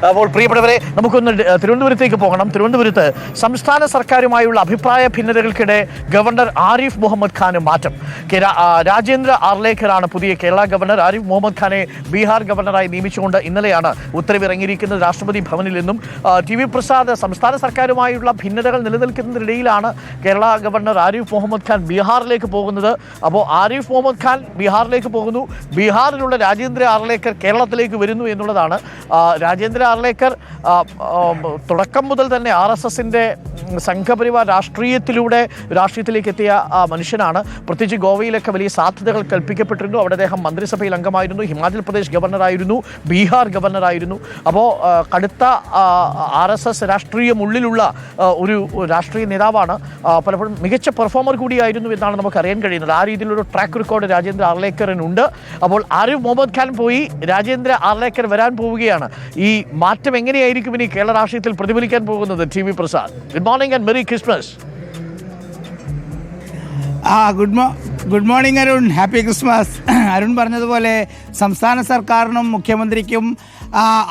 അപ്പോൾ പ്രിയപ്പെട്ടവരെ, നമുക്കൊന്ന് തിരുവനന്തപുരത്തേക്ക് പോകണം. തിരുവനന്തപുരത്ത് സംസ്ഥാന സർക്കാരുമായുള്ള അഭിപ്രായ ഭിന്നതകൾക്കിടെ ഗവർണർ ആരിഫ് മുഹമ്മദ് ഖാന് മാറ്റം. രാജേന്ദ്ര ആർലേക്കറാണ് പുതിയ കേരള ഗവർണർ. ആരിഫ് മുഹമ്മദ് ഖാനെ ബീഹാർ ഗവർണറായി നിയമിച്ചുകൊണ്ട് ഇന്നലെയാണ് ഉത്തരവിറങ്ങിയിരിക്കുന്നത് രാഷ്ട്രപതി ഭവനിൽ നിന്നും. ടി വി പ്രസാദ്, സംസ്ഥാന സർക്കാരുമായുള്ള ഭിന്നതകൾ നിലനിൽക്കുന്നതിനിടയിലാണ് കേരള ഗവർണർ ആരിഫ് മുഹമ്മദ് ഖാൻ ബീഹാറിലേക്ക് പോകുന്നത്. അപ്പോൾ ആരിഫ് മുഹമ്മദ് ഖാൻ ബീഹാറിലേക്ക് പോകുന്നു, ബീഹാറിലുള്ള രാജേന്ദ്ര ആർലേക്കർ കേരളത്തിലേക്ക് വരുന്നു എന്നുള്ളതാണ്. രാജേന്ദ്ര ആർലേക്കർ തുടക്കം മുതൽ തന്നെ RSSന്റെ സംഘപരിവാർ രാഷ്ട്രീയത്തിലേക്ക് എത്തിയ മനുഷ്യനാണ്. പ്രത്യേകിച്ച് ഗോവയിലൊക്കെ വലിയ സാധ്യതകൾ കൽപ്പിക്കപ്പെട്ടിരുന്നു. അവിടെ അദ്ദേഹം മന്ത്രിസഭയിൽ അംഗമായിരുന്നു, ഹിമാചൽ പ്രദേശ് ഗവർണറായിരുന്നു, ബീഹാർ ഗവർണറായിരുന്നു. അപ്പോൾ കടുത്ത RSS രാഷ്ട്രീയമുള്ളിലുള്ള ഒരു രാഷ്ട്രീയ നേതാവാണ്. പലപ്പോഴും മികച്ച പെർഫോമർ കൂടിയായിരുന്നു എന്നാണ് നമുക്ക് അറിയാൻ കഴിയുന്നത്. ആ രീതിയിലൊരു ട്രാക്ക് റെക്കോർഡ് രാജേന്ദ്ര ആർലേക്കറിനുണ്ട്. അപ്പോൾ ആരിഫ് മുഹമ്മദ് ഖാൻ പോയി, രാജേന്ദ്ര ആർലേക്കർ വരാൻ പോവുകയാണ്. ഈ മാറ്റം എങ്ങനെയായിരിക്കും ഇനി കേരള രാഷ്ട്രീയത്തിൽ പ്രതിഫലിക്കാൻ പോകുന്നത്? T V Prasad, good morning and merry Christmas. Good morning Arun, happy Christmas. Arun പറഞ്ഞതുപോലെ സംസ്ഥാന സർക്കാരിനും മുഖ്യമന്ത്രിക്കും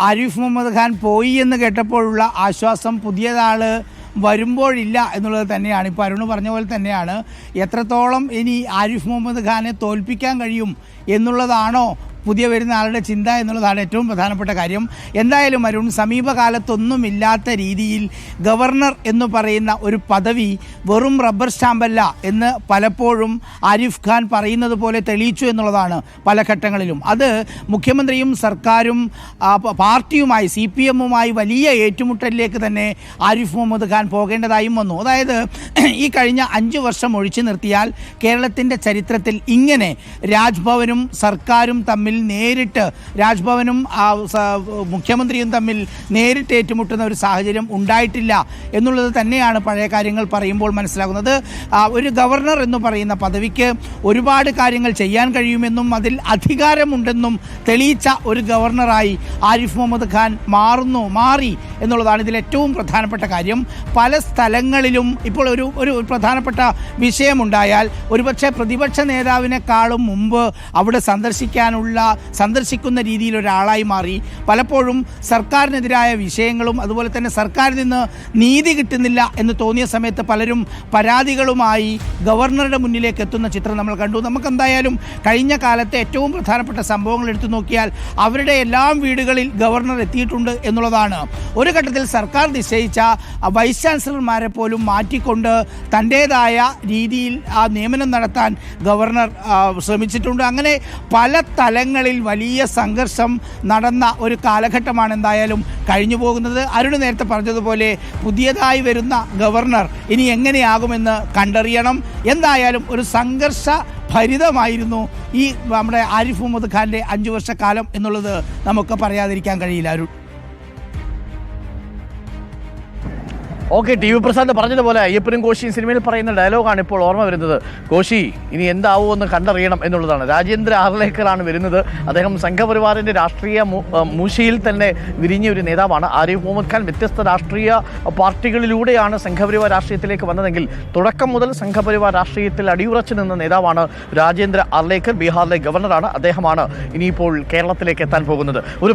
ആരിഫ് മുഹമ്മദ് ഖാൻ പോയി എന്ന് കേട്ടപ്പോഴുള്ള ആശ്വാസം പുതിയതാൾ വരുമ്പോഴില്ല എന്നുള്ളത് തന്നെയാണ്. ഇപ്പോൾ അരുൺ പറഞ്ഞ പോലെ തന്നെയാണ്. എത്രത്തോളം ഇനി ആരിഫ് മുഹമ്മദ് ഖാനെ തോൽപ്പിക്കാൻ കഴിയും എന്നുള്ളതാണോ പുതിയ വരുന്ന ആളുടെ ചിന്ത എന്നുള്ളതാണ് ഏറ്റവും പ്രധാനപ്പെട്ട കാര്യം. എന്തായാലും അരുൺ, സമീപകാലത്തൊന്നുമില്ലാത്ത രീതിയിൽ ഗവർണർ എന്ന് പറയുന്ന ഒരു പദവി വെറും റബ്ബർ സ്റ്റാമ്പല്ല എന്ന് പലപ്പോഴും ആരിഫ് ഖാൻ പറയുന്നത് പോലെ തെളിയിച്ചു എന്നുള്ളതാണ് പല ഘട്ടങ്ങളിലും. അത് മുഖ്യമന്ത്രിയും സർക്കാരും പാർട്ടിയുമായി CPMുമായി വലിയ ഏറ്റുമുട്ടലിലേക്ക് തന്നെ ആരിഫ് മുഹമ്മദ് ഖാൻ പോകേണ്ടതായും വന്നു. അതായത് ഈ കഴിഞ്ഞ 5 വർഷം ഒഴിച്ചു നിർത്തിയാൽ കേരളത്തിൻ്റെ ചരിത്രത്തിൽ ഇങ്ങനെ രാജ്ഭവനും സർക്കാരും തമ്മിൽ നേരിട്ട്, രാജ്ഭവനും മുഖ്യമന്ത്രിയും തമ്മിൽ നേരിട്ട് ഏറ്റുമുട്ടുന്ന ഒരു സാഹചര്യം ഉണ്ടായിട്ടില്ല എന്നുള്ളത് തന്നെയാണ് പഴയ കാര്യങ്ങൾ പറയുമ്പോൾ മനസ്സിലാകുന്നത്. ഒരു ഗവർണർ എന്ന് പറയുന്ന പദവിക്ക് ഒരുപാട് കാര്യങ്ങൾ ചെയ്യാൻ കഴിയുമെന്നും അതിൽ അധികാരമുണ്ടെന്നും തെളിയിച്ച ഒരു ഗവർണറായി ആരിഫ് മുഹമ്മദ് ഖാൻ മാറി എന്നുള്ളതാണ് ഇതിൽ ഏറ്റവും പ്രധാനപ്പെട്ട കാര്യം. പല സ്ഥലങ്ങളിലും ഇപ്പോൾ ഒരു പ്രധാനപ്പെട്ട വിഷയമുണ്ടായാൽ ഒരുപക്ഷെ പ്രതിപക്ഷ നേതാവിനെക്കാളും മുമ്പ് അവിടെ സന്ദർശിക്കുന്ന രീതിയിൽ ഒരാളായി മാറി. പലപ്പോഴും സർക്കാരിനെതിരായ വിഷയങ്ങളും അതുപോലെ തന്നെ സർക്കാരിൽ നിന്ന് നീതി കിട്ടുന്നില്ല എന്ന് തോന്നിയ സമയത്ത് പലരും പരാതികളുമായി ഗവർണറുടെ മുന്നിലേക്ക് എത്തുന്ന ചിത്രം നമ്മൾ കണ്ടു. നമുക്കെന്തായാലും കഴിഞ്ഞ കാലത്തെ ഏറ്റവും പ്രധാനപ്പെട്ട സംഭവങ്ങൾ എടുത്തു നോക്കിയാൽ അവരുടെ എല്ലാം വീടുകളിൽ ഗവർണർ എത്തിയിട്ടുണ്ട് എന്നുള്ളതാണ്. ഒരു ഘട്ടത്തിൽ സർക്കാർ നിശ്ചയിച്ച വൈസ് ചാൻസലർമാരെ പോലും മാറ്റിക്കൊണ്ട് തൻ്റേതായ രീതിയിൽ ആ നിയമനം നടത്താൻ ഗവർണർ ശ്രമിച്ചിട്ടുണ്ട്. അങ്ങനെ പല തലങ്ങളിൽ വലിയ സംഘർഷം നടന്ന ഒരു കാലഘട്ടമാണ് എന്തായാലും കഴിഞ്ഞു പോകുന്നത്. അരുൺ നേരത്തെ പറഞ്ഞതുപോലെ പുതിയതായി വരുന്ന ഗവർണർ ഇനി എങ്ങനെയാകുമെന്ന് കണ്ടറിയണം. എന്തായാലും ഒരു സംഘർഷ ഭരിതമായിരുന്നു ഈ നമ്മുടെ ആരിഫ് മുഹമ്മദ് ഖാൻ്റെ 5 വർഷക്കാലം എന്നുള്ളത് നമുക്ക് പറയാതിരിക്കാൻ കഴിയില്ല Arun. Okay, T V Prasad പറഞ്ഞതുപോലെ അയ്യപ്പനും കോശിയും സിനിമയിൽ പറയുന്ന ഡയലോഗാണ് ഇപ്പോൾ ഓർമ്മ വരുന്നത്. കോശി ഇനി എന്താവുമെന്ന് കണ്ടറിയണം എന്നുള്ളതാണ്. രാജേന്ദ്ര ആർലേക്കറാണ് വരുന്നത്. അദ്ദേഹം സംഘപരിവാറിൻ്റെ രാഷ്ട്രീയ മൂശയിൽ തന്നെ വിരിഞ്ഞ ഒരു നേതാവാണ്. ആരിഫ് മുഹമ്മദ് ഖാൻ വ്യത്യസ്ത രാഷ്ട്രീയ പാർട്ടികളിലൂടെയാണ് സംഘപരിവാർ രാഷ്ട്രീയത്തിലേക്ക് വന്നതെങ്കിൽ തുടക്കം മുതൽ സംഘപരിവാർ രാഷ്ട്രീയത്തിൽ അടിയുറച്ചു നിന്ന നേതാവാണ് രാജേന്ദ്ര ആർലേക്കർ. ബീഹാറിലെ ഗവർണറാണ്. അദ്ദേഹമാണ് ഇനിയിപ്പോൾ കേരളത്തിലേക്ക് എത്താൻ പോകുന്നത്. ഒരു